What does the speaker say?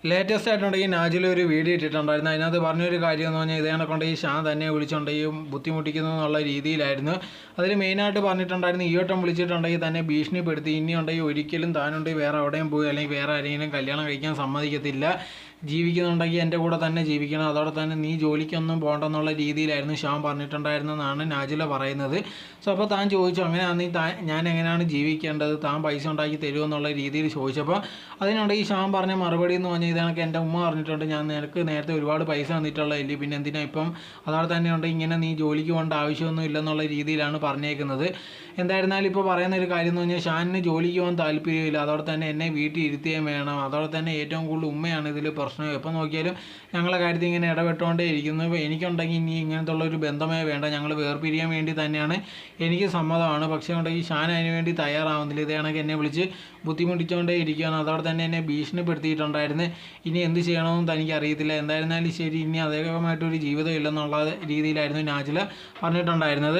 Latest ആയിട്ടുണ്ടെങ്കിൽ നാജിൽ ഒരു video ഇട്ടിട്ടുണ്ടായിരുന്നു. അതിനകത്ത് പറഞ്ഞൊരു കാര്യം എന്ന് പറഞ്ഞാൽ ഇതേ കണക്കുണ്ടെങ്കിൽ ഷാൻ തന്നെ വിളിച്ചുണ്ടെങ്കിൽ ബുദ്ധിമുട്ടിക്കുന്നു എന്നുള്ള രീതിയിലായിരുന്നു. അതിൽ മെയിനായിട്ട് പറഞ്ഞിട്ടുണ്ടായിരുന്നു ഈ വട്ടം വിളിച്ചിട്ടുണ്ടെങ്കിൽ തന്നെ ഭീഷണിപ്പെടുത്തി, ഇനി ഉണ്ടെങ്കിൽ ഒരിക്കലും താനുണ്ടെങ്കിൽ വേറെ എവിടെയും പോയി അല്ലെങ്കിൽ വേറെ ആരെങ്കിലും കല്യാണം കഴിക്കാൻ സമ്മതിക്കത്തില്ല, ജീവിക്കുന്നുണ്ടെങ്കിൽ എൻ്റെ കൂടെ തന്നെ ജീവിക്കണം, അതോടെ തന്നെ നീ ജോലിക്കൊന്നും പോകണ്ടെന്നുള്ള രീതിയിലായിരുന്നു ഷാൻ പറഞ്ഞിട്ടുണ്ടായിരുന്നതെന്നാണ് നാജില പറയുന്നത്. സോ അപ്പോൾ താൻ ചോദിച്ചു അങ്ങനെയാണെങ്കിൽ ഞാൻ എങ്ങനെയാണ് ജീവിക്കേണ്ടത്, താൻ പൈസ ഉണ്ടാക്കി തരുമെന്നുള്ള രീതിയിൽ ചോദിച്ചപ്പോൾ അതിനുണ്ടെങ്കിൽ ഷാൻ പറഞ്ഞ മറുപടി എന്ന് പറഞ്ഞാൽ ഇതാണൊക്കെ എൻ്റെ ഉമ്മ പറഞ്ഞിട്ടുണ്ട്, ഞാൻ നിനക്ക് നേരത്തെ ഒരുപാട് പൈസ തന്നിട്ടുള്ളതല്ലേ, പിന്നെ എന്തിനാ ഇപ്പം അതോടെ തന്നെ ഉണ്ട് ഇങ്ങനെ നീ ജോലിക്ക് പോകേണ്ട ആവശ്യമൊന്നും ഇല്ലെന്നുള്ള രീതിയിലാണ് പറഞ്ഞേക്കുന്നത്. എന്തായിരുന്നാലും ഇപ്പോൾ പറയുന്ന ഒരു കാര്യം എന്ന് പറഞ്ഞാൽ ഷാനിന് ജോലിക്ക് പോകാൻ താല്പര്യമില്ല, അതോടെ തന്നെ എന്നെ വീട്ടിൽ ഇരുത്തുകയും വേണം, അതോടെ തന്നെ ഏറ്റവും കൂടുതൽ ഉമ്മയാണ് ഇതിൽ പ്രശ്നം, എപ്പോൾ നോക്കിയാലും ഞങ്ങളെ കാര്യത്തിൽ ഇങ്ങനെ ഇടപെട്ടുകൊണ്ടേ ഇരിക്കുന്നു. ഇപ്പോൾ എനിക്കുണ്ടെങ്കിൽ ഇനി ഇങ്ങനത്തെ ഉള്ളൊരു ബന്ധമേ വേണ്ട, ഞങ്ങൾ വേർപിരിയാൻ വേണ്ടി തന്നെയാണ്, എനിക്ക് സമ്മതമാണ്, പക്ഷേ ഉണ്ടെങ്കിൽ ഷാൻ അതിന് വേണ്ടി തയ്യാറാവുന്നില്ല, ഇതേ കണക്ക് എന്നെ വിളിച്ച് ബുദ്ധിമുട്ടിച്ചുകൊണ്ടേ ഇരിക്കുകയാണ്, അതോടെ തന്നെ എന്നെ ഭീഷണിപ്പെടുത്തിയിട്ടുണ്ടായിരുന്നു, ഇനി എന്ത് ചെയ്യണമെന്ന് തനിക്ക് അറിയത്തില്ല, എന്തായിരുന്നാലും ശരി ഇനി അതേകമായിട്ടൊരു ജീവിതം ഇല്ലെന്നുള്ള രീതിയിലായിരുന്നു നാജില പറഞ്ഞിട്ടുണ്ടായിരുന്നത്.